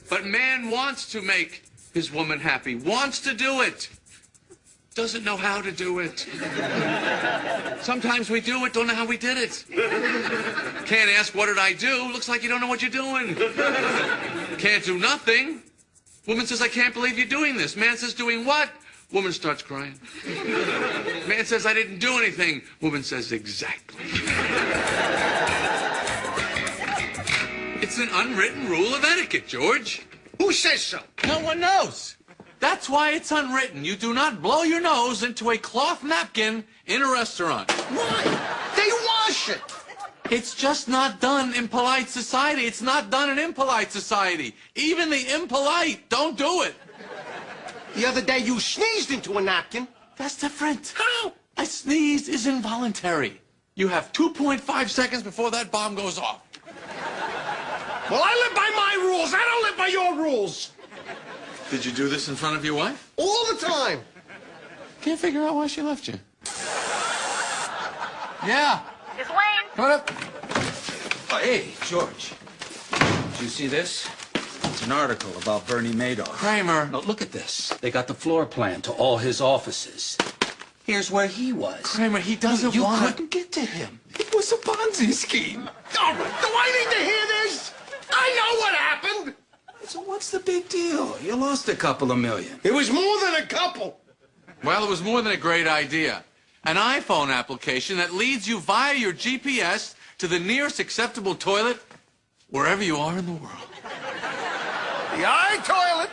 But man wants to make his woman happy, wants to do it, doesn't know how to do it. Sometimes we do it, don't know how we did it. Can't ask, what did I do? Looks like you don't know what you're doing. Can't do nothing. Woman says, I can't believe you're doing this. Man says, doing what? Woman starts crying. Man says, I didn't do anything. Woman says, exactly. It's an unwritten rule of etiquette, George. Who says so? No one knows. That's why it's unwritten. You do not blow your nose into a cloth napkin in a restaurant. Why? They wash it. It's just not done in polite society. It's not done in impolite society. Even the impolite don't do it. The other day you sneezed into a napkin. That's different. How? A sneeze is involuntary. You have 2.5 seconds before that bomb goes off. Well, I live by my rules. I don't live by your rules. Did you do this in front of your wife? All the time. Can't figure out why she left you. Yeah. It's Wayne. Come on up. Oh, hey, George. Did you see this? It's an article about Bernie Madoff. Kramer. No, look at this. They got the floor plan to all his offices. Here's where he was. Kramer, he doesn't You want couldn't get to him. It was a Ponzi scheme. All right. Do I need to hear this? I know what happened. So what's the big deal? You lost a couple of million. It was more than a couple. Well, it was more than a great idea. An iPhone application that leads you via your GPS to the nearest acceptable toilet wherever you are in the world. The iToilet.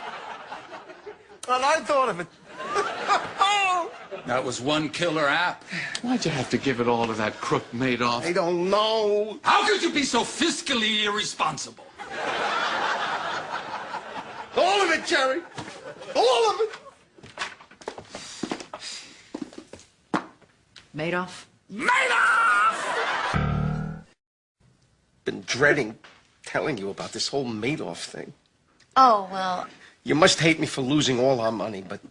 Well, I thought of it. That was one killer app. Why'd you have to give it all to that crook Madoff? I don't know. How could you be so fiscally irresponsible? All of it, Jerry. All of it. Madoff? Madoff! Been dreading telling you about this whole Madoff thing. Oh, well, You must hate me for losing all our money, but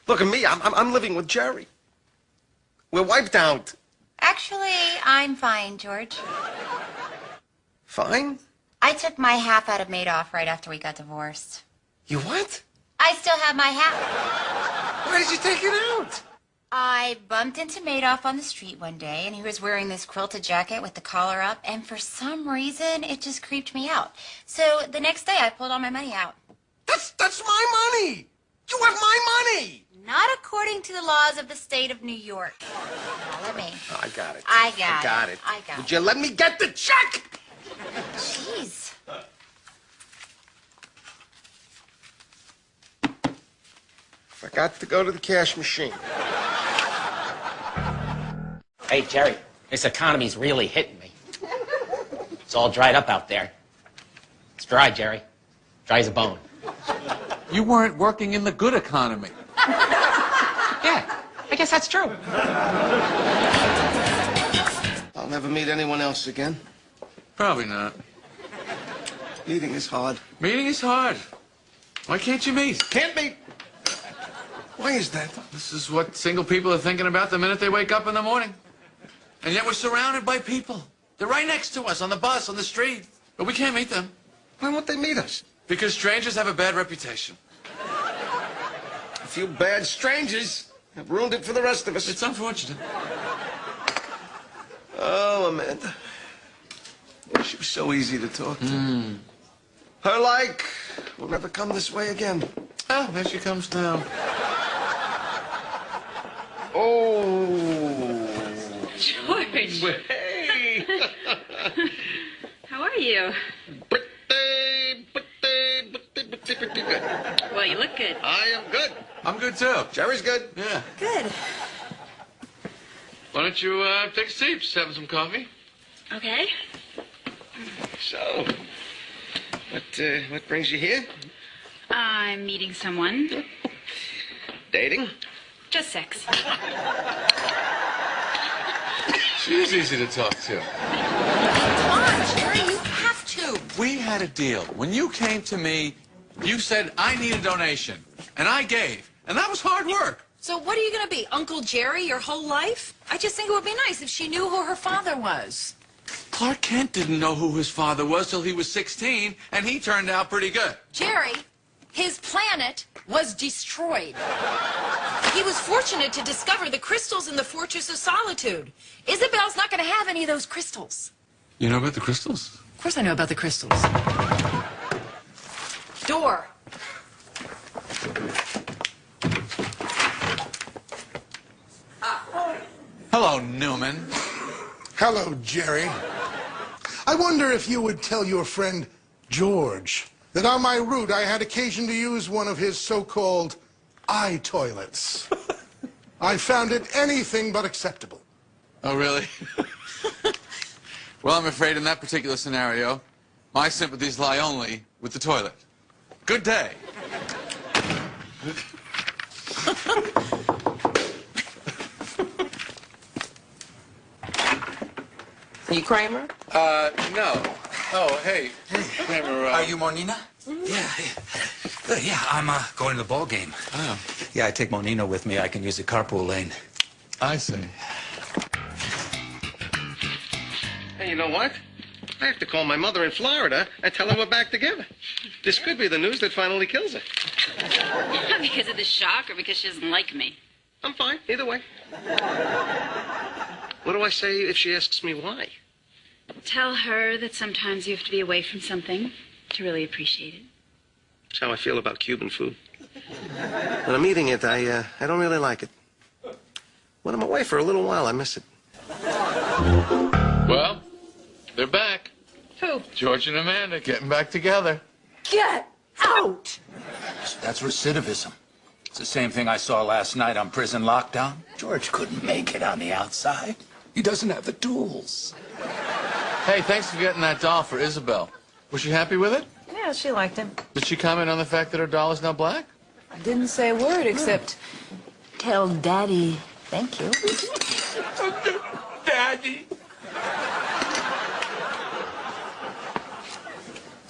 look at me. I'm living with Jerry. We're wiped out. actually, I'm fine, George. Fine? I took my half out of Madoff right after we got divorced. You what? I still have my half. Why did you take it out? I bumped into Madoff on the street one day, and he was wearing this quilted jacket with the collar up, and for some reason, it just creeped me out. So the next day, I pulled all my money out. That's my money. You have my money. Not according to the laws of the state of New York. Now, let me. Oh, I got it. I got it. I got Would it. you let me get the check? Jeez. Forgot to go to the cash machine. Hey, Jerry, this economy's really hitting me. It's all dried up out there. It's dry, Jerry. Dry as a bone. You weren't working in the good economy. Yeah, I guess that's true. I'll never meet anyone else again. Probably not. Meeting is hard. Meeting is hard. Why can't you meet? Can't meet. Why is that? This is what single people are thinking about the minute they wake up in the morning. And yet we're surrounded by people. They're right next to us on the bus, on the street. But we can't meet them. Why won't they meet us? Because strangers have a bad reputation. A few bad strangers have ruined it for the rest of us. It's unfortunate. Oh, Amanda. Yeah, she was so easy to talk to. Her like will never come this way again. Oh, there she comes now. Oh. George. Hey. How are you? Pretty good. Well, you look good. I am good. I'm good, too. Jerry's good. Yeah. Good. Why don't you take a seat? Just having some coffee. Okay. So, what brings you here? I'm meeting someone. Dating? Just sex. She's easy to talk to. Come on, Jerry, you have to. We had a deal. When you came to me, you said, I need a donation. And I gave. And that was hard work. So what are you going to be, Uncle Jerry, your whole life? I just think it would be nice if she knew who her father was. Clark Kent didn't know who his father was till he was 16, and he turned out pretty good. Jerry, his planet was destroyed. He was fortunate to discover the crystals in the Fortress of Solitude. Isabel's not going to have any of those crystals. You know about the crystals? Of course I know about the crystals. Door. Hello, Newman. Hello, Jerry. I wonder if you would tell your friend George that on my route I had occasion to use one of his so-called eye toilets. I found it anything but acceptable. Oh, really? Well, I'm afraid in that particular scenario, my sympathies lie only with the toilet. Good day. You Kramer? No. Oh, hey. Kramer, Are you Monina? Yeah. Good, yeah, I'm going to the ball game. Oh, Yeah, I take Monina with me. I can use the carpool lane. I see. Hey, you know what? I have to call my mother in Florida and tell her we're back together. This could be the news that finally kills her. Because of the shock or because she doesn't like me? I'm fine, either way. What do I say if she asks me why? Tell her that sometimes you have to be away from something to really appreciate it. That's how I feel about Cuban food. When I'm eating it, I don't really like it. When I'm away for a little while, I miss it. Well, they're back. Who? George and Amanda getting back together. Get out! That's recidivism. It's the same thing I saw last night on prison lockdown. George couldn't make it on the outside. He doesn't have the tools. Hey, thanks for getting that doll for Isabel. Was she happy with it? Yeah, she liked him. Did she comment on the fact that her doll is now black? I didn't say a word except tell Daddy thank you. Daddy.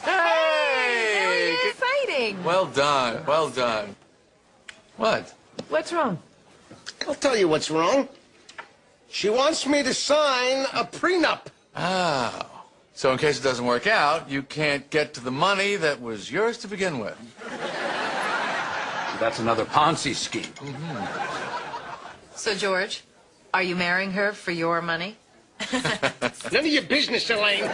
Hey! Very exciting. Well done. Well done. What? What's wrong? I'll tell you what's wrong. She wants me to sign a prenup. Oh. So in case it doesn't work out, you can't get to the money that was yours to begin with. That's another Ponzi scheme. So, George, are you marrying her for your money? None of your business, Elaine.